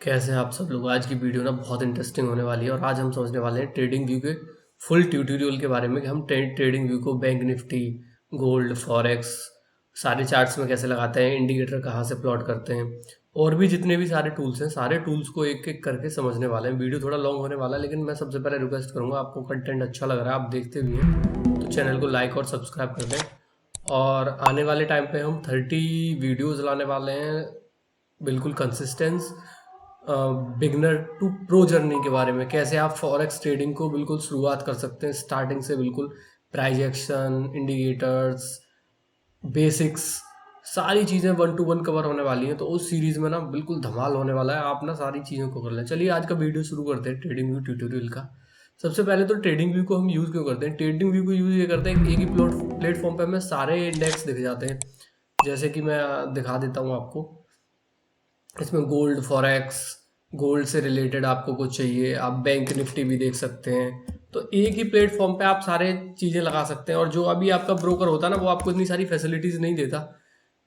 कैसे हैं आप सब लोग। आज की वीडियो ना बहुत इंटरेस्टिंग होने वाली है और आज हम समझने वाले हैं ट्रेडिंग व्यू के फुल ट्यूटोरियल के बारे में कि हम ट्रेडिंग व्यू को बैंक निफ्टी, गोल्ड, फॉरेक्स सारे चार्ट्स में कैसे लगाते हैं, इंडिकेटर कहाँ से प्लॉट करते हैं और भी जितने भी सारे टूल्स हैं, सारे टूल्स को एक एक करके समझने वाले हैं। वीडियो थोड़ा लॉन्ग होने वाला है, लेकिन मैं सबसे पहले रिक्वेस्ट करूँगा, आपको कंटेंट अच्छा लग रहा है, आप देखते भी हैं तो चैनल को लाइक और सब्सक्राइब कर दें। और आने वाले टाइम पे हम 30 वीडियोज़ लाने वाले हैं, बिल्कुल consistence beginner to pro journey के बारे में, कैसे आप फॉरेक्स ट्रेडिंग को बिल्कुल शुरुआत कर सकते हैं स्टार्टिंग से, बिल्कुल प्राइस एक्शन, इंडिकेटर्स, बेसिक्स, सारी चीज़ें वन टू वन कवर होने वाली हैं। तो उस सीरीज़ में ना बिल्कुल धमाल होने वाला है, आप ना सारी चीज़ों को कर लें। चलिए आज का वीडियो शुरू करते हैं ट्रेडिंग व्यू ट्यूटोरियल का। सबसे पहले तो ट्रेडिंग व्यू को हम यूज़ क्यों करते हैं? ट्रेडिंग व्यू को यूज़ ये करते हैं कि एक ही प्लेटफॉर्म पे हमें सारे इंडेक्स दिख जाते हैं। जैसे कि मैं दिखा देता हूँ आपको, इसमें गोल्ड, फॉरेक्स, गोल्ड से रिलेटेड आपको कुछ चाहिए, आप बैंक निफ्टी भी देख सकते हैं। तो एक ही प्लेटफॉर्म पे आप सारे चीज़ें लगा सकते हैं। और जो अभी आपका ब्रोकर होता है ना, वो आपको इतनी सारी फैसिलिटीज़ नहीं देता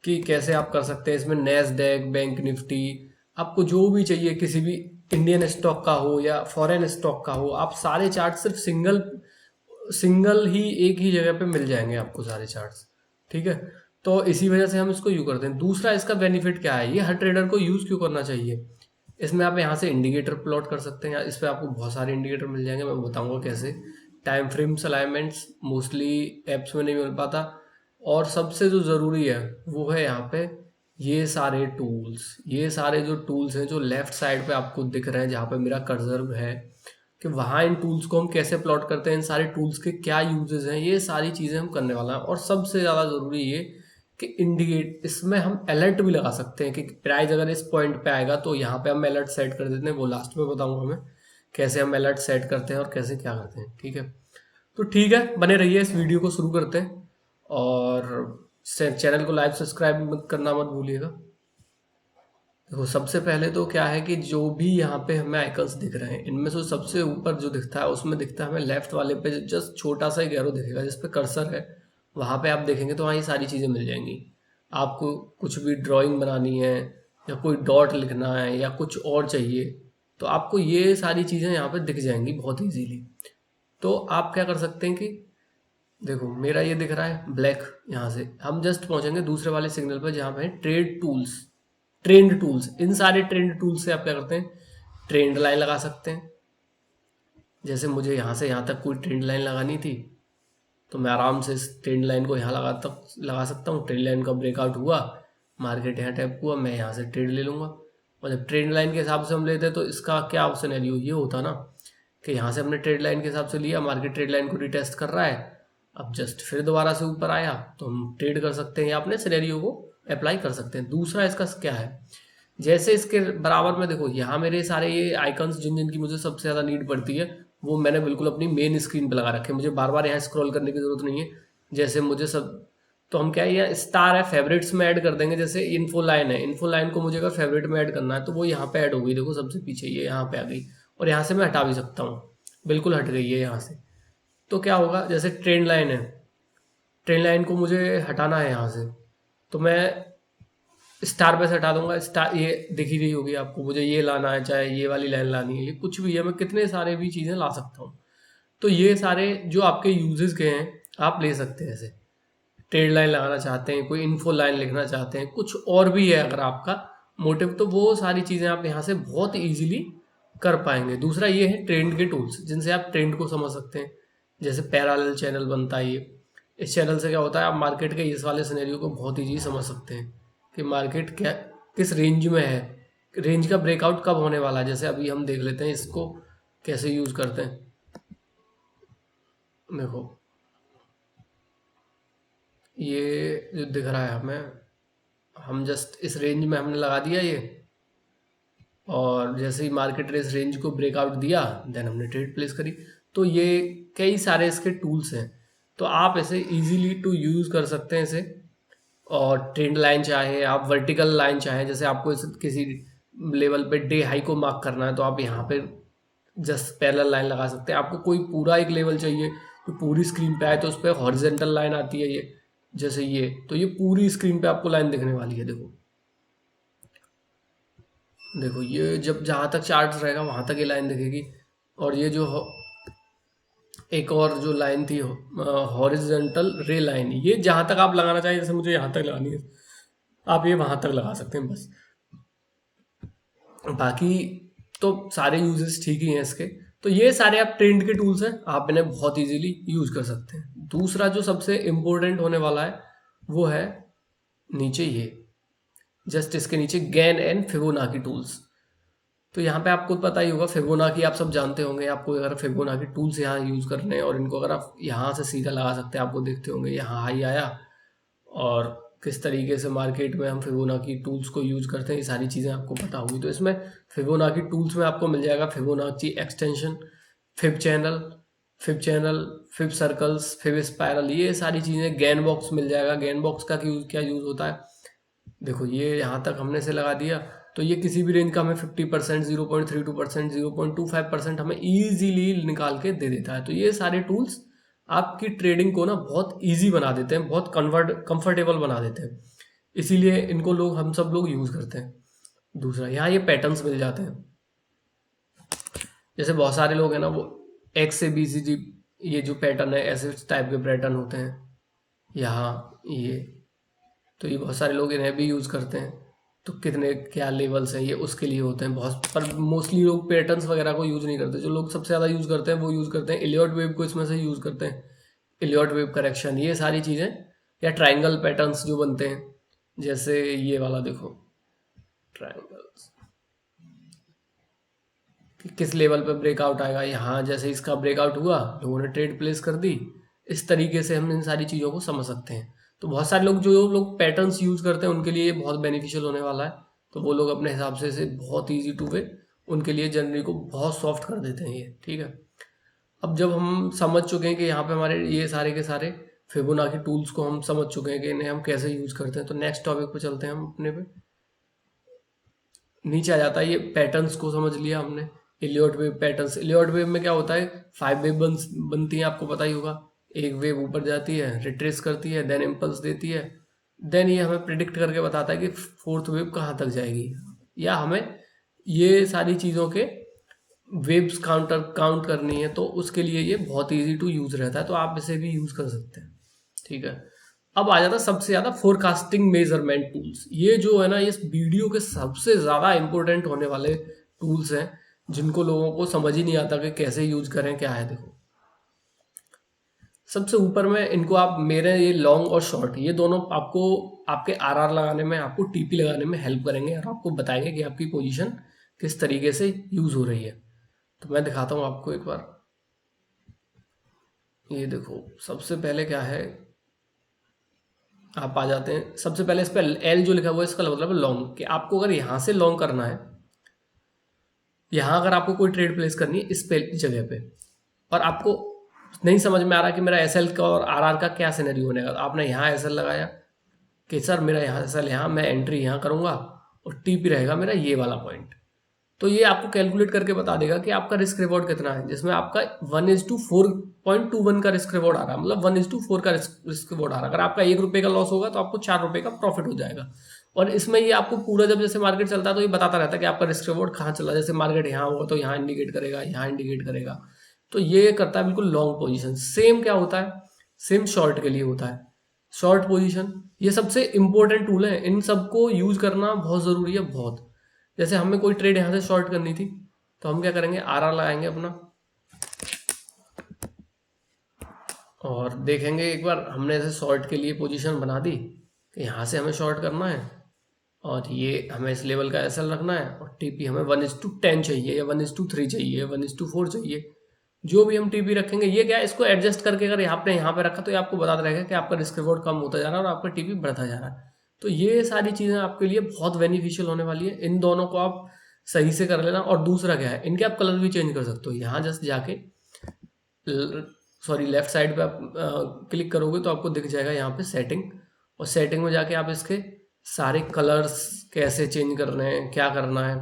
कि कैसे आप कर सकते हैं। इसमें नैस्डैक, बैंक निफ्टी, आपको जो भी चाहिए, किसी भी इंडियन स्टॉक का हो या फॉरेन स्टॉक का हो, आप सारे चार्ट सिर्फ सिंगल सिंगल ही एक ही जगह पे मिल जाएंगे आपको सारे चार्ट्स। ठीक है, तो इसी वजह से हम इसको यूज करते हैं। दूसरा, इसका बेनिफिट क्या है, ये हर ट्रेडर को यूज क्यों करना चाहिए? इसमें आप यहाँ से इंडिकेटर प्लॉट कर सकते हैं, इस पर आपको बहुत सारे इंडिकेटर मिल जाएंगे, मैं बताऊंगा कैसे। Time frames, alignments mostly apps में नहीं मिल पाता। और सबसे जो ज़रूरी है वो है यहाँ पे ये सारे टूल्स, ये सारे जो टूल्स हैं जो लेफ्ट साइड पे आपको दिख रहे हैं, जहाँ पे मेरा कर्सर है, कि वहाँ इन टूल्स को हम कैसे प्लॉट करते हैं, इन सारे टूल्स के क्या यूजेस हैं, ये सारी चीज़ें हम करने वाला हैं। और सबसे ज़्यादा ज़रूरी ये कि इंडिकेट, इसमें हम अलर्ट भी लगा सकते हैं कि प्राइस अगर इस पॉइंट पे आएगा तो यहाँ पे हम अलर्ट सेट कर देते हैं। वो लास्ट में बताऊंगा मैं कैसे हम अलर्ट सेट करते हैं और कैसे क्या करते हैं। ठीक है, तो ठीक है, बने रहिए, इस वीडियो को शुरू करते हैं। और चैनल को लाइक सब्सक्राइब करना मत भूलिएगा। देखो, सबसे पहले तो क्या है कि जो भी यहाँ पे हमें आइकन्स दिख रहे हैं, इनमें से सबसे ऊपर जो दिखता है उसमें दिखता है हमें लेफ्ट वाले पे जस्ट छोटा सा एक एरो दिखेगा जिस पे कर्सर है। वहाँ पे आप देखेंगे तो वहाँ ये सारी चीज़ें मिल जाएंगी। आपको कुछ भी ड्राइंग बनानी है या कोई डॉट लिखना है या कुछ और चाहिए, तो आपको ये सारी चीज़ें यहाँ पे दिख जाएंगी बहुत ईजीली। तो आप क्या कर सकते हैं कि देखो, मेरा ये दिख रहा है ब्लैक, यहाँ से हम जस्ट पहुंचेंगे दूसरे वाले सिग्नल पर जहाँ पे ट्रेड टूल्स, ट्रेंड टूल्स। इन सारे ट्रेंड टूल्स से आप क्या करते हैं, ट्रेंड लाइन लगा सकते हैं। जैसे मुझे यहाँ से यहाँ तक कोई ट्रेंड लाइन लगानी थी, तो मैं आराम से इस ट्रेंड लाइन को यहाँ लगा सकता हूँ। ट्रेंड लाइन का ब्रेकआउट हुआ, मार्केट यहाँ टैप हुआ, मैं यहाँ से ट्रेड ले लूँगा। और जब ट्रेंड लाइन के हिसाब से हम लेते हैं तो इसका क्या सिनेरियो ये होता ना कि यहाँ से हमने ट्रेड लाइन के हिसाब से लिया, मार्केट ट्रेड लाइन को रिटेस्ट कर रहा है, अब जस्ट फिर दोबारा से ऊपर आया तो हम ट्रेड कर सकते हैं या अपने सिनेरियो को अप्लाई कर सकते हैं। दूसरा इसका क्या है, जैसे इसके बराबर में देखो, यहाँ मेरे सारे ये आइकन्स जिन जिनकी मुझे सबसे ज़्यादा नीड पड़ती है, वो मैंने बिल्कुल अपनी मेन स्क्रीन पे लगा रखे हैं। मुझे बार बार यहाँ स्क्रॉल करने की ज़रूरत नहीं है। जैसे मुझे सब, तो हम क्या है, यहाँ स्टार है, फेवरेट्स में ऐड कर देंगे। जैसे इन्फो लाइन है, इन्फो लाइन को मुझे अगर फेवरेट में ऐड करना है तो वो यहाँ पे ऐड हो गई। देखो सबसे पीछे ये यहाँ पे आ गई, और यहाँ से मैं हटा भी सकता हूँ, बिल्कुल हट गई है यहाँ से। तो क्या होगा, जैसे ट्रेंड लाइन है, ट्रेन लाइन को मुझे हटाना है यहाँ से, तो मैं स्टार पे से हटा दूंगा। स्टार ये दिख ही रही होगी आपको, मुझे ये लाना है, चाहे ये वाली लाइन लानी है, ये कुछ भी है, मैं कितने सारे भी चीज़ें ला सकता हूँ। तो ये सारे जो आपके यूजेस के हैं आप ले सकते हैं। ऐसे ट्रेड लाइन लगाना चाहते हैं, कोई इन्फो लाइन लिखना चाहते हैं, कुछ और भी है अगर आपका मोटिव, तो वो सारी चीज़ें आप यहाँ से बहुत इजीली कर पाएंगे। दूसरा ये है ट्रेंड के टूल्स, जिनसे आप ट्रेंड को समझ सकते हैं। जैसे पैरेलल चैनल बनता है ये, इस चैनल से क्या होता है, आप मार्केट के इस वाले सिनेरियो को बहुत ईजी समझ सकते हैं कि मार्केट क्या किस रेंज में है, रेंज का ब्रेकआउट कब होने वाला है। जैसे अभी हम देख लेते हैं इसको कैसे यूज़ करते हैं। देखो, ये जो दिख रहा है हमें, हम जस्ट इस रेंज में हमने लगा दिया ये, और जैसे ही मार्केट ने इस रेंज को ब्रेकआउट दिया, देन हमने ट्रेड प्लेस करी। तो ये कई सारे इसके टूल्स हैं, तो आप ऐसे इजीली टू यूज़ कर सकते हैं इसे। और ट्रेंड लाइन चाहे आप वर्टिकल लाइन चाहे, जैसे आपको इस किसी लेवल पे डे हाई को मार्क करना है तो आप यहाँ पे जस्ट पैरेलल लाइन लगा सकते हैं। आपको कोई पूरा एक लेवल चाहिए तो पूरी स्क्रीन पे आए तो उस पर हॉरिजेंटल लाइन आती है ये, जैसे ये, तो ये पूरी स्क्रीन पे आपको लाइन दिखने वाली है। देखो देखो ये जब जहाँ तक चार्ट रहेगा वहाँ तक ये लाइन दिखेगी, और ये जो एक और जो लाइन थी हॉरिजॉन्टल रे लाइन, ये जहाँ तक आप लगाना चाहिए, जैसे मुझे यहाँ तक लगानी है आप ये वहाँ तक लगा सकते हैं बस। बाकी तो सारे यूजेस ठीक ही हैं इसके। तो ये सारे आप ट्रेंड के टूल्स हैं, आप इन्हें बहुत इजीली यूज कर सकते हैं। दूसरा जो सबसे इम्पोर्टेंट होने वाला है वो है नीचे ये, जस्ट इसके नीचे गैन एंड फिबोनाची टूल्स। तो यहाँ पे आपको पता ही होगा, फिबोनाची आप सब जानते होंगे। आपको अगर फिबोनाची टूल्स यहाँ यूज करने हैं और इनको अगर आप यहाँ से सीधा लगा सकते हैं, आपको देखते होंगे यहाँ हाई आया और किस तरीके से मार्केट में हम फिबोनाची टूल्स को यूज करते हैं, ये सारी चीज़ें आपको पता होगी। तो इसमें फिबोनाची टूल्स में आपको मिल जाएगा Fibonacci extension, fib channel, fib circles, fib spiral, ये सारी चीज़ें। गैन बॉक्स मिल जाएगा। गैन बॉक्स का क्या यूज़ होता है, देखो ये यहाँ तक हमने से लगा दिया, तो ये किसी भी रेंज का हमें 50%, 0.32%, 0.25% हमें ईजीली निकाल के दे देता है। तो ये सारे टूल्स आपकी ट्रेडिंग को ना बहुत इजी बना देते हैं, बहुत कंफर्टेबल बना देते हैं, इसीलिए इनको हम सब लोग यूज़ करते हैं। दूसरा यहाँ ये पैटर्न्स मिल जाते हैं, जैसे बहुत सारे लोग हैं ना वो एक्स से बी सी जी, ये जो पैटर्न है ऐसे टाइप के पैटर्न होते हैं यहाँ ये, तो ये बहुत सारे लोग इन्हें भी यूज़ करते हैं। तो कितने क्या लेवल्स हैं ये उसके लिए होते हैं बहुत, पर मोस्टली लोग पैटर्न्स वगैरह को यूज़ नहीं करते। जो लोग सबसे ज़्यादा यूज़ करते हैं वो यूज़ करते हैं इलियट वेव को, इसमें से यूज़ करते हैं इलियट वेव करेक्शन, ये सारी चीज़ें, या ट्राइंगल पैटर्न्स जो बनते हैं, जैसे ये वाला देखो ट्राइंगल्स, किस लेवल पे ब्रेकआउट आएगा, यहाँ जैसे इसका ब्रेकआउट हुआ लोगों ने ट्रेड प्लेस कर दी, इस तरीके से हम इन सारी चीज़ों को समझ सकते हैं। तो बहुत सारे लोग जो लोग पैटर्न्स यूज़ करते हैं उनके लिए ये बहुत बेनिफिशियल होने वाला है। तो वो लोग अपने हिसाब से इसे बहुत ईजी टू वे उनके लिए जर्नी को बहुत सॉफ्ट कर देते हैं ये, ठीक है। अब जब हम समझ चुके हैं कि यहाँ पे हमारे ये सारे के सारे फिबोनाची टूल्स को हम समझ चुके हैं कि इन्हें हम कैसे यूज़ करते हैं, तो नेक्स्ट टॉपिक पे चलते हैं हम अपने पे। नीचे आ जाता है ये पैटर्न्स को समझ लिया हमने, Elliot wave patterns. Elliot wave में क्या होता है, 5 वेव बनती है, आपको पता ही होगा। एक वेव ऊपर जाती है, रिट्रेस करती है, देन इम्पल्स देती है, देन ये हमें प्रिडिक्ट करके बताता है कि फोर्थ वेव कहाँ तक जाएगी, या हमें ये सारी चीज़ों के वेव्स काउंट करनी है, तो उसके लिए ये बहुत ईजी टू यूज़ रहता है। तो आप इसे भी यूज़ कर सकते हैं, ठीक है। अब आ जाता सबसे ज़्यादा फोरकास्टिंग मेजरमेंट टूल्स। ये जो है ना, इस वीडियो के सबसे ज़्यादा इंपॉर्टेंट होने वाले टूल्स हैं, जिनको लोगों को समझ ही नहीं आता कि कैसे यूज करें, क्या है। देखो सबसे ऊपर में इनको आप, मेरे ये लॉन्ग और शॉर्ट, ये दोनों आपको आपके आरआर लगाने में, आपको टीपी लगाने में हेल्प करेंगे और आपको बताएंगे कि आपकी पोजीशन किस तरीके से यूज हो रही है। तो मैं दिखाता हूँ आपको एक बार। ये देखो सबसे पहले क्या है, आप आ जाते हैं सबसे पहले इस पर एल जो लिखा हुआ है, इसका मतलब है लॉन्ग, कि आपको अगर यहाँ से लॉन्ग करना है, यहाँ अगर आपको कोई ट्रेड प्लेस करनी है इस पे जगह पे, और आपको नहीं समझ में आ रहा कि मेरा एसएल का और आरआर का क्या सिनेरियो होने का, तो आपने यहाँ एसएल लगाया कि सर मेरा यहाँ एसएल, यहाँ मैं एंट्री यहाँ करूँगा और टीपी रहेगा मेरा ये वाला पॉइंट। तो ये आपको कैलकुलेट करके बता देगा कि आपका रिस्क रिवॉर्ड कितना है, जिसमें आपका 1:4.21 का रिस्क रिवॉर्ड आ रहा है, मतलब 1:4 का रिस्क रिवॉर्ड आ रहा है। अगर आपका 1 रुपये का लॉस होगा तो आपको 4 रुपये का प्रॉफिट हो जाएगा। और इसमें ये आपको पूरा, जब जैसे मार्केट चलता है तो ये बताता रहता है कि आपका रिस्क रिवॉर्ड कहाँ चला, जैसे मार्केट यहाँ होगा तो यहाँ इंडिकेट करेगा, यहाँ इंडिकेट करेगा। तो ये करता है बिल्कुल लॉन्ग पोजीशन। सेम क्या होता है, सेम शॉर्ट के लिए होता है, शॉर्ट पोजीशन। ये सबसे इंपॉर्टेंट टूल है, इन सबको यूज करना बहुत ज़रूरी है, बहुत। जैसे हमें कोई ट्रेड यहाँ से शॉर्ट करनी थी, तो हम क्या करेंगे, आरआर लगाएंगे अपना और देखेंगे एक बार, हमने ऐसे शॉर्ट के लिए पोजीशन बना दी कि यहाँ से हमें शॉर्ट करना है, और ये हमें इस लेवल का एसएल रखना है, और टीपी हमें 1:10 चाहिए, या 1:3 चाहिए, या 1:4 चाहिए। जो भी हम टीपी रखेंगे, ये क्या है, इसको एडजस्ट करके अगर आपने यहाँ पे रखा तो ये आपको बताता रहेगा कि आपका रिस्क रिवॉर्ड कम होता जा रहा है और आपका टीपी बढ़ता जा रहा है। तो ये सारी चीज़ें आपके लिए बहुत बेनिफिशियल होने वाली है। इन दोनों को आप सही से कर लेना। और दूसरा क्या है, इनके आप कलर भी चेंज कर सकते हो। यहाँ जस्ट जाके सॉरी लेफ्ट साइड पे आप क्लिक करोगे तो आपको दिख जाएगा यहाँ पे सेटिंग, और सेटिंग में जाके आप इसके सारे कलर्स कैसे चेंज करने हैं, क्या करना है,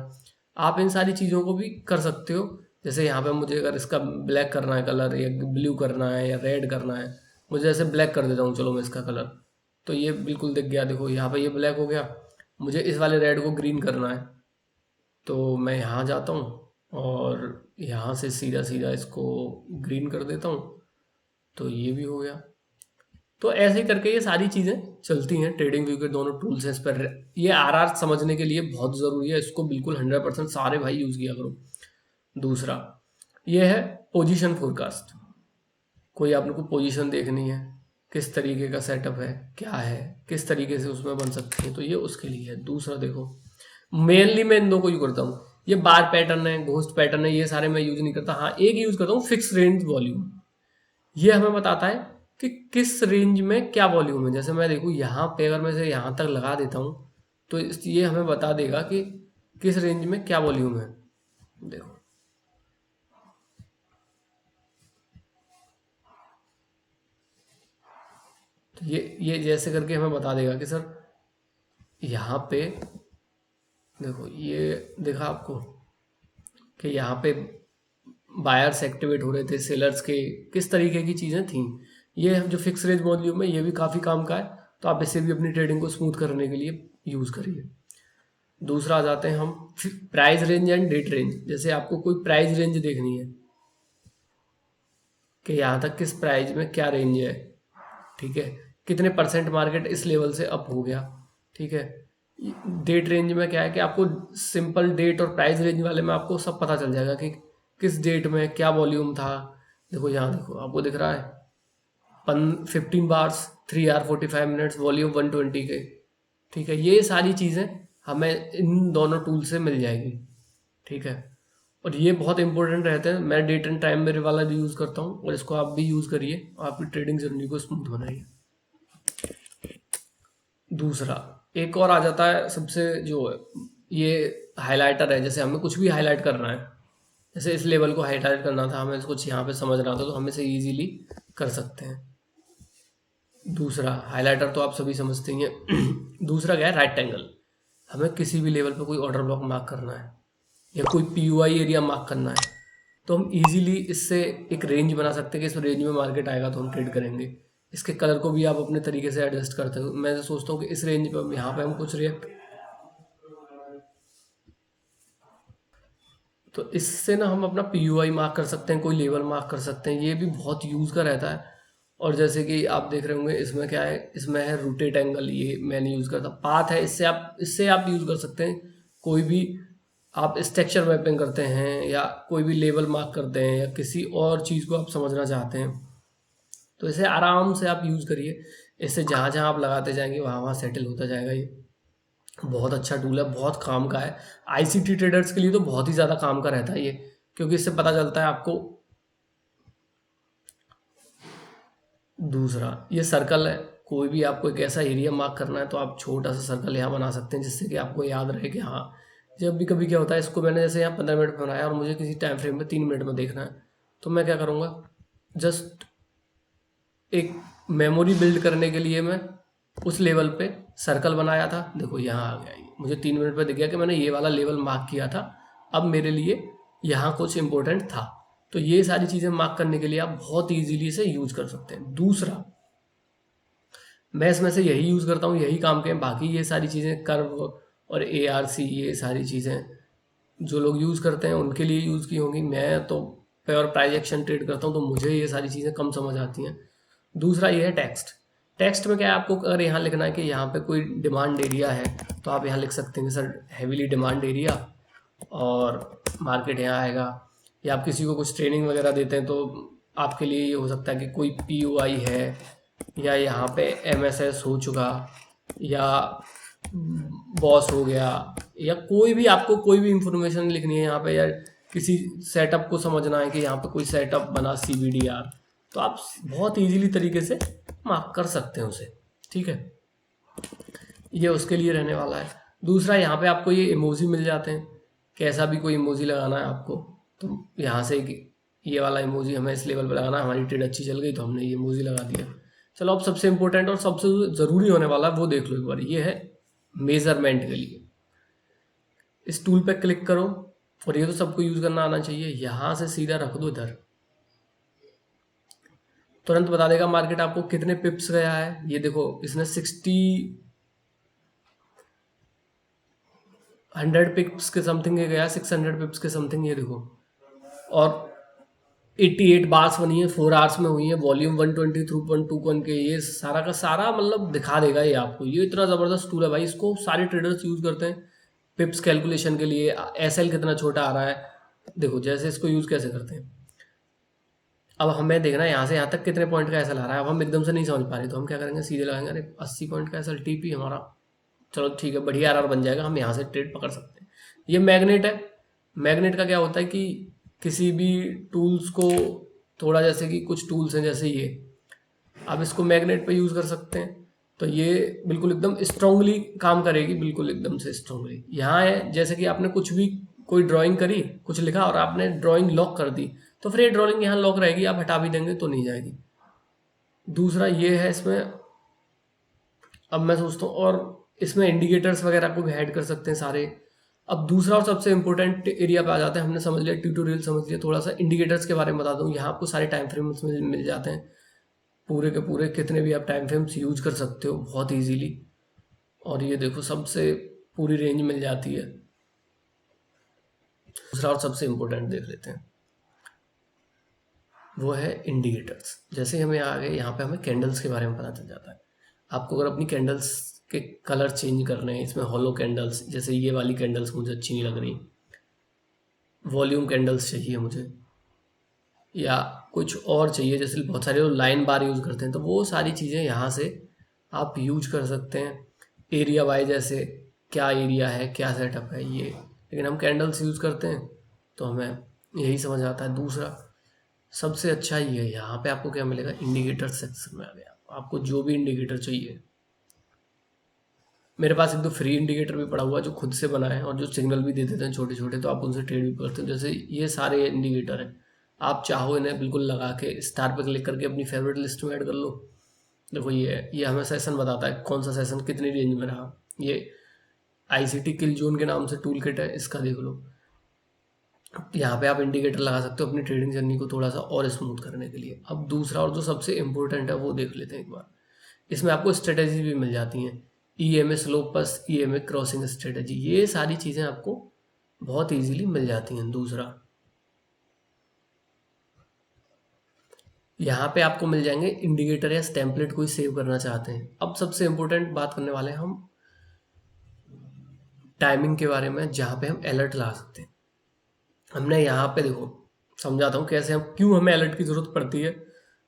आप इन सारी चीज़ों को भी कर सकते हो। जैसे यहाँ पे मुझे अगर इसका ब्लैक करना है कलर, या ब्लू करना है, या रेड करना है, मुझे ऐसे ब्लैक कर देता हूँ, चलो मैं इसका कलर, तो ये बिल्कुल दिख गया। देखो यहाँ पे ये ब्लैक हो गया, मुझे इस वाले रेड को ग्रीन करना है, तो मैं यहाँ जाता हूँ और यहाँ से सीधा सीधा इसको ग्रीन कर देता हूँ, तो ये भी हो गया। तो ऐसे ही करके ये सारी चीज़ें चलती हैं। ट्रेडिंग व्यू के दोनों टूल्स हैं इस पर। ये आरआर समझने के लिए बहुत ज़रूरी है, इसको बिल्कुल 100% सारे भाई यूज़ किया करो। दूसरा ये है पोजीशन फोरकास्ट। कोई आपको पोजीशन देखनी है, किस तरीके का सेटअप है, क्या है, किस तरीके से उसमें बन सकती है, तो ये उसके लिए है। दूसरा देखो, मेनली मैं इन दो को यूज करता हूँ। ये बार पैटर्न है, घोस्ट पैटर्न है, ये सारे मैं यूज नहीं करता। हाँ, एक यूज करता हूँ, फिक्स रेंज वॉल्यूम। ये हमें बताता है कि किस रेंज में क्या वॉल्यूम है। जैसे मैं देखूँ यहाँ पे, अगर मैं इसे यहाँ तक लगा देता हूँ तो ये हमें बता देगा कि किस रेंज में क्या वॉल्यूम है। देखो, तो ये जैसे करके हमें बता देगा कि सर यहाँ पे देखो, ये देखा आपको कि यहाँ पे बायर्स एक्टिवेट हो रहे थे, सेलर्स के किस तरीके की चीज़ें थी। ये जो फिक्स रेंज वॉल्यूम है, ये भी काफ़ी काम का है, तो आप इसे भी अपनी ट्रेडिंग को स्मूथ करने के लिए यूज़ करिए। दूसरा आ जाते हैं हम price range and date range. जैसे आपको कोई प्राइस रेंज देखनी है कि यहाँ तक किस प्राइस में क्या रेंज है, ठीक है, कितने परसेंट मार्केट इस लेवल से अप हो गया, ठीक है। डेट रेंज में क्या है कि आपको सिंपल डेट और प्राइस रेंज वाले में आपको सब पता चल जाएगा कि किस डेट में क्या वॉल्यूम था। देखो यहाँ, देखो आपको दिख रहा है 15 बार्स, 3 आवर 45 मिनट्स, वॉल्यूम 120 के, ठीक है। ये सारी चीज़ें हमें इन दोनों टूल से मिल जाएगी, ठीक है। और ये बहुत इंपॉर्टेंट रहते हैं। मैं डेट एंड टाइम मेरे वाला भी यूज़ करता हूँ, और इसको आप भी यूज़ करिए, आपकी ट्रेडिंग जर्नी को स्मूथ बनाइए। दूसरा एक और आ जाता है सबसे, जो ये हाइलाइटर है। जैसे हमें कुछ भी हाईलाइट करना है, जैसे इस लेवल को हाईलाइट करना था, हमें कुछ यहाँ पे समझना था, तो हम इसे इजीली कर सकते हैं। दूसरा हाइलाइटर तो आप सभी समझते ही हैं। दूसरा क्या है, राइट एंगल। हमें किसी भी लेवल पे कोई ऑर्डर ब्लॉक मार्क करना है या कोई पीयूआई एरिया मार्क करना है, तो हम इजीली इससे एक रेंज बना सकते हैं कि इस रेंज में मार्केट आएगा तो हम ट्रेड करेंगे। इसके कलर को भी आप अपने तरीके से एडजस्ट करते हो। मैं सोचता हूँ कि इस रेंज पे यहाँ पे हम कुछ रिएक्ट, तो इससे ना हम अपना पीयूआई मार्क कर सकते हैं, कोई लेवल मार्क कर सकते हैं। ये भी बहुत यूज़ का रहता है। और जैसे कि आप देख रहे होंगे, इसमें क्या है, इसमें है रोटेट एंगल, ये मैं नहीं यूज़ करता। पाथ है, इससे आप यूज़ कर सकते हैं। कोई भी आप स्ट्रक्चर मैपिंग करते हैं या कोई भी लेवल मार्क करते हैं या किसी और चीज़ को आप समझना चाहते हैं, तो इसे आराम से आप यूज़ करिए। इससे जहाँ जहाँ आप लगाते जाएंगे वहाँ वहाँ सेटल होता जाएगा। ये बहुत अच्छा टूल है, बहुत काम का है। आईसीटी ट्रेडर्स के लिए तो बहुत ही ज़्यादा काम का रहता है ये, क्योंकि इससे पता चलता है आपको। दूसरा ये सर्कल है। कोई भी आपको एक ऐसा एरिया मार्क करना है, तो आप छोटा सा सर्कल यहाँ बना सकते हैं, जिससे कि आपको याद रहे कि हाँ, जब भी कभी क्या होता है, इसको मैंने जैसे यहाँ 15 मिनट बनाया और मुझे किसी टाइम फ्रेम में 3 मिनट में देखना है, तो मैं क्या करूँगा, जस्ट एक मेमोरी बिल्ड करने के लिए मैं उस लेवल पे सर्कल बनाया था। देखो यहाँ आ गया, ये मुझे 3 मिनट पे दिख गया कि मैंने ये वाला लेवल मार्क किया था। अब मेरे लिए यहाँ कुछ इंपॉर्टेंट था, तो ये सारी चीज़ें मार्क करने के लिए आप बहुत ईजीली इसे यूज कर सकते हैं। दूसरा, मैं इसमें से यही यूज़ करता हूँ, यही काम के हैं। बाकी ये सारी चीज़ें कर्व और ARC, ये सारी चीज़ें जो लोग यूज़ करते हैं उनके लिए यूज़ की होंगी। मैं तो प्योर प्राइस एक्शन ट्रेड करता हूँ, तो मुझे ये सारी चीज़ें कम समझ आती हैं। दूसरा ये है टेक्स्ट। टेक्स्ट में क्या है, आपको अगर यहाँ लिखना है कि यहाँ पे कोई डिमांड एरिया है, तो आप यहाँ लिख सकते हैं कि सर हैवीली डिमांड एरिया, और मार्केट यहाँ आएगा। या आप किसी को कुछ ट्रेनिंग वगैरह देते हैं, तो आपके लिए ये हो सकता है कि कोई POI है, या यहाँ पे MSS हो चुका, या बॉस हो गया, या कोई भी आपको कोई भी इंफॉर्मेशन लिखनी है यहाँ पे, या किसी सेटअप को समझना है कि यहाँ पे कोई सेटअप बना CBDR, तो आप बहुत इजीली तरीके से मार्क कर सकते हैं उसे, ठीक है। ये उसके लिए रहने वाला है। दूसरा, यहाँ पे आपको ये इमोजी मिल जाते हैं। कैसा भी कोई इमोजी लगाना है आपको, तो यहाँ से ये वाला इमोजी हमें इस लेवल पे लगाना है। हमारी ट्रेड अच्छी चल गई तो हमने ये इमोजी लगा दिया। चलो, अब सबसे इंपॉर्टेंट और सबसे ज़रूरी होने वाला है वो देख लो एक बार। ये है मेजरमेंट के लिए। इस टूल पे क्लिक करो, और ये तो सबको यूज़ करना आना चाहिए। यहाँ से सीधा रख दो इधर, तुरंत बता देगा मार्केट आपको कितने पिप्स गया है। ये देखो, इसने 60, 100 पिप्स के समथिंग ये गया, 600 पिप्स के समथिंग ये देखो। और 88 बार्स बनी है, 4 आवर्स में हुई है, वॉल्यूम 120 थ्रू 1 के, ये सारा का सारा मतलब दिखा देगा ये आपको। ये इतना ज़बरदस्त टूल है भाई, इसको सारे ट्रेडर्स यूज़ करते हैं पिप्स कैलकुलेशन के लिए। एसएल कितना छोटा आ रहा है देखो, जैसे इसको यूज़ कैसे करते हैं। अब हमें देखना है यहाँ से यहाँ तक कितने पॉइंट का एसएल आ रहा है। अब हम एकदम से नहीं समझ पा रहे तो हम क्या करेंगे, सीधे लगाएंगे, अरे 80 पॉइंट का एसएल टीपी हमारा, चलो ठीक है, बढ़िया आरआर बन जाएगा, हम यहाँ से ट्रेड पकड़ सकते हैं। ये मैग्नेट है। मैग्नेट का क्या होता है कि किसी भी टूल्स को, थोड़ा जैसे कि कुछ टूल्स हैं जैसे ये, आप इसको मैग्नेट पे यूज़ कर सकते हैं, तो ये बिल्कुल एकदम स्ट्रांगली काम करेगी, बिल्कुल एकदम से स्ट्रांगली। यहाँ है जैसे कि आपने कुछ भी कोई ड्राइंग करी, कुछ लिखा और आपने ड्राइंग लॉक कर दी, तो फिर ये ड्राइंग यहाँ लॉक रहेगी, आप हटा भी देंगे तो नहीं जाएगी। दूसरा ये है इसमें, अब मैं सोचता हूँ, और इसमें इंडिकेटर्स वगैरह को भी ऐड कर सकते हैं सारे। अब दूसरा और सबसे इंपॉर्टेंट एरिया पे आ जाते हैं, हमने समझ लिया ट्यूटोरियल समझ लिया, थोड़ा सा इंडिकेटर्स के बारे में बता दूँ। यहाँ आपको सारे टाइम फ्रेम्स मिल जाते हैं, पूरे के पूरे, कितने भी आप टाइम फ्रेम्स यूज कर सकते हो बहुत इजीली। और ये देखो सबसे पूरी रेंज मिल जाती है। दूसरा और सबसे इम्पोर्टेंट देख लेते हैं, वो है इंडिकेटर्स। जैसे हमें आ गए यहाँ पे, हमें कैंडल्स के बारे में पता चल जाता है। आपको अगर अपनी कैंडल्स के कलर चेंज करने हैं, इसमें हॉलो कैंडल्स, जैसे ये वाली कैंडल्स मुझे अच्छी नहीं लग रही, वॉल्यूम कैंडल्स चाहिए मुझे, या कुछ और चाहिए, जैसे बहुत सारे लोग लाइन बार यूज़ करते हैं, तो वो सारी चीज़ें यहाँ से आप यूज कर सकते हैं। एरिया वाइज, जैसे क्या एरिया है, क्या सेटअप है ये, लेकिन हम कैंडल्स यूज़ करते हैं तो हमें यही समझ आता है। दूसरा सबसे अच्छा ये है, यहाँ पे आपको क्या मिलेगा, इंडिकेटर सेक्शन में आ गया, आपको जो भी इंडिकेटर चाहिए। मेरे पास एक दो फ्री इंडिकेटर भी पड़ा हुआ है जो खुद से बना है और जो सिग्नल भी दे देते हैं छोटे छोटे, तो आप उनसे ट्रेड भी करते हो। जैसे ये सारे इंडिकेटर हैं, आप चाहो इन्हें बिल्कुल लगा के स्टार पे क्लिक करके अपनी फेवरेट लिस्ट में ऐड कर लो। देखो ये हमें सेशन बताता है कौन सा सेशन कितनी रेंज में रहा। ये आईसीटी किल जोन के नाम से टूल किट है, इसका देख लो। यहाँ पे आप इंडिकेटर लगा सकते हो अपनी ट्रेडिंग जर्नी को थोड़ा सा और स्मूथ करने के लिए। अब दूसरा और जो सबसे इम्पोर्टेंट है वो देख लेते हैं एक बार। इसमें आपको स्ट्रेटेजी भी मिल जाती हैं, EMA slopes, EMA crossing strategy, ये सारी चीज़ें आपको बहुत इजीली मिल जाती हैं। दूसरा यहाँ पे आपको मिल जाएंगे इंडिकेटर या स्टेम्पलेट कोई सेव करना चाहते हैं। अब सबसे इम्पोर्टेंट बात करने वाले हैं हम टाइमिंग के बारे में, जहाँ पे हम अलर्ट ला सकते हैं। हमने यहाँ पे देखो, समझाता हूँ कैसे हम, क्यों हमें अलर्ट की ज़रूरत पड़ती है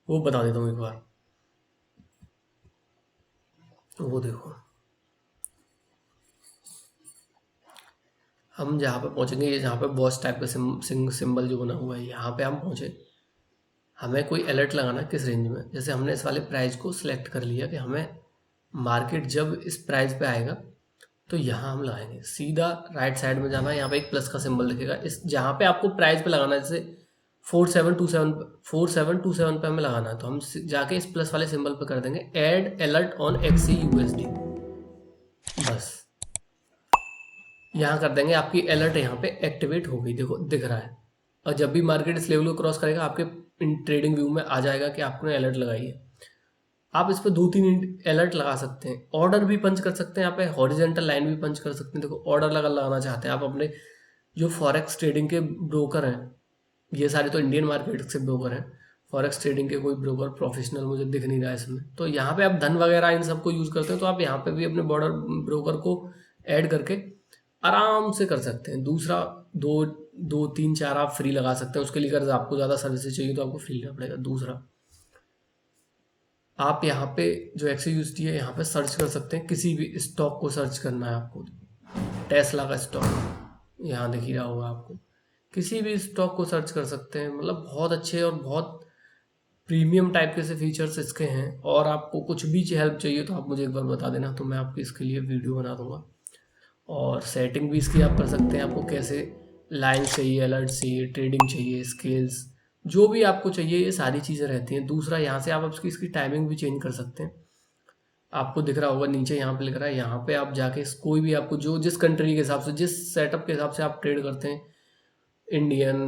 वो बता देता हूँ एक बार। वो देखो, हम जहाँ पे पहुँचेंगे, ये जहाँ पे बॉस टाइप का सिंबल जो बना हुआ है, यहाँ पे हम पहुँचे, हमें कोई अलर्ट लगाना है किस रेंज में। जैसे हमने इस वाले प्राइस को सिलेक्ट कर लिया कि हमें मार्केट जब इस प्राइस पे आएगा तो यहाँ हम लगाएंगे। सीधा राइट साइड में जाना है, यहाँ पे एक प्लस का सिंबल दिखेगा, इस जहाँ पे आपको प्राइस पे लगाना है, जैसे 4727 पे हमें लगाना है, तो हम जाके इस प्लस वाले सिंबल पे कर देंगे ऐड अलर्ट ऑन XCUSD। बस यहाँ कर देंगे, आपकी अलर्ट यहाँ पे एक्टिवेट हो गई, देखो दिख रहा है। और जब भी मार्केट इस लेवल को क्रॉस करेगा, आपके ट्रेडिंग व्यू में आ जाएगा कि आपने अलर्ट लगाई है। आप इस पर 2-3 अलर्ट लगा सकते हैं, ऑर्डर भी पंच कर सकते हैं, यहाँ पे हॉरिजेंटल लाइन भी पंच कर सकते हैं। देखो ऑर्डर लगाना चाहते हैं आप अपने जो फॉरेक्स ट्रेडिंग के ब्रोकर हैं, ये सारे तो इंडियन मार्केट से ब्रोकर हैं, फॉरेक्स ट्रेडिंग के कोई ब्रोकर प्रोफेशनल मुझे दिख नहीं रहा है इसमें। तो यहाँ पे आप धन वगैरह इन सबको यूज़ करते हैं, तो आप यहाँ पे भी अपने बॉर्डर ब्रोकर को ऐड करके आराम से कर सकते हैं। दूसरा, 2-3-4 आप फ्री लगा सकते हैं, उसके लिए अगर आपको ज़्यादा सर्विसेज चाहिए तो आपको फ्री लेना पड़ेगा। दूसरा, आप यहाँ पे जो XCUSD है, यहाँ पे सर्च कर सकते हैं, किसी भी स्टॉक को सर्च करना है आपको, टेस्ला का स्टॉक यहाँ दिख ही रहा होगा आपको, किसी भी स्टॉक को सर्च कर सकते हैं। मतलब बहुत अच्छे और बहुत प्रीमियम टाइप के से फीचर्स इसके हैं। और आपको कुछ भी हेल्प चाहिए तो आप मुझे एक बार बता देना, तो मैं आपकी इसके लिए वीडियो बना दूंगा। और सेटिंग भी इसकी आप कर सकते हैं, आपको कैसे लाइन चाहिए, अलर्ट चाहिए, ट्रेडिंग चाहिए, स्केल्स, जो भी आपको चाहिए ये सारी चीज़ें रहती हैं। दूसरा, यहाँ से आप इसकी टाइमिंग भी चेंज कर सकते हैं। आपको दिख रहा होगा नीचे यहाँ पे लिख रहा है, यहाँ पे आप जाके कोई भी आपको जो जिस कंट्री के हिसाब से, जिस सेटअप के हिसाब से आप ट्रेड करते हैं, इंडियन,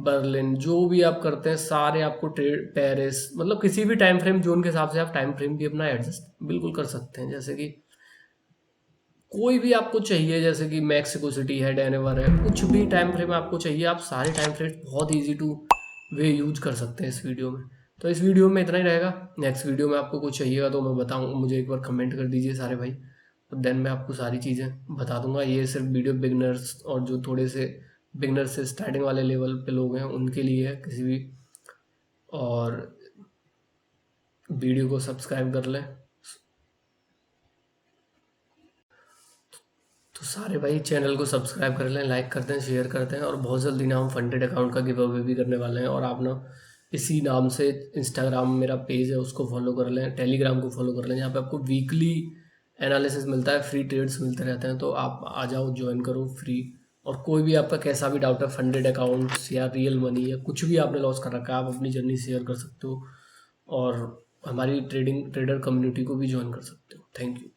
बर्लिन, जो भी आप करते हैं सारे आपको ट्रेड, पेरिस, मतलब किसी भी टाइम फ्रेम जोन के हिसाब से आप टाइम फ्रेम भी अपना एडजस्ट बिल्कुल कर सकते हैं। जैसे कि कोई भी आपको चाहिए, जैसे कि मैक्स सिक्योसिटी है, डेनेवर है, कुछ भी टाइम फ्रेम आपको चाहिए, आप सारे टाइम फ्रेम बहुत ईजी टू वे यूज कर सकते हैं इस वीडियो में। तो इस वीडियो में इतना ही रहेगा। नेक्स्ट वीडियो में आपको कुछ चाहिएगा तो मैं बताऊँ, मुझे एक बार कमेंट कर दीजिए सारे भाई, तो देन मैं आपको सारी चीज़ें बता दूंगा। ये सिर्फ वीडियो बिगनर्स और जो थोड़े से बिगनर से स्टार्टिंग वाले लेवल पे लोग हैं उनके लिए है, किसी भी। और वीडियो को सब्सक्राइब कर लें। तो सारे भाई चैनल को सब्सक्राइब कर लें, लाइक करते हैं, शेयर करते हैं। और बहुत जल्दी ना हम फंडेड अकाउंट का गिव अवे भी करने वाले हैं। और आप ना इसी नाम से इंस्टाग्राम मेरा पेज है उसको फॉलो कर लें, टेलीग्राम को फॉलो कर लें, जहाँ पे आपको वीकली एनालिसिस मिलता है, फ्री ट्रेड्स मिलते रहते हैं। तो आप आ जाओ, ज्वाइन करो फ्री। और कोई भी आपका कैसा भी डाउट है, फंडेड अकाउंट्स या रियल मनी या कुछ भी आपने लॉस कर रखा है, आप अपनी जर्नी शेयर कर सकते हो। और हमारी ट्रेडर कम्युनिटी को भी ज्वाइन कर सकते हो। Thank you.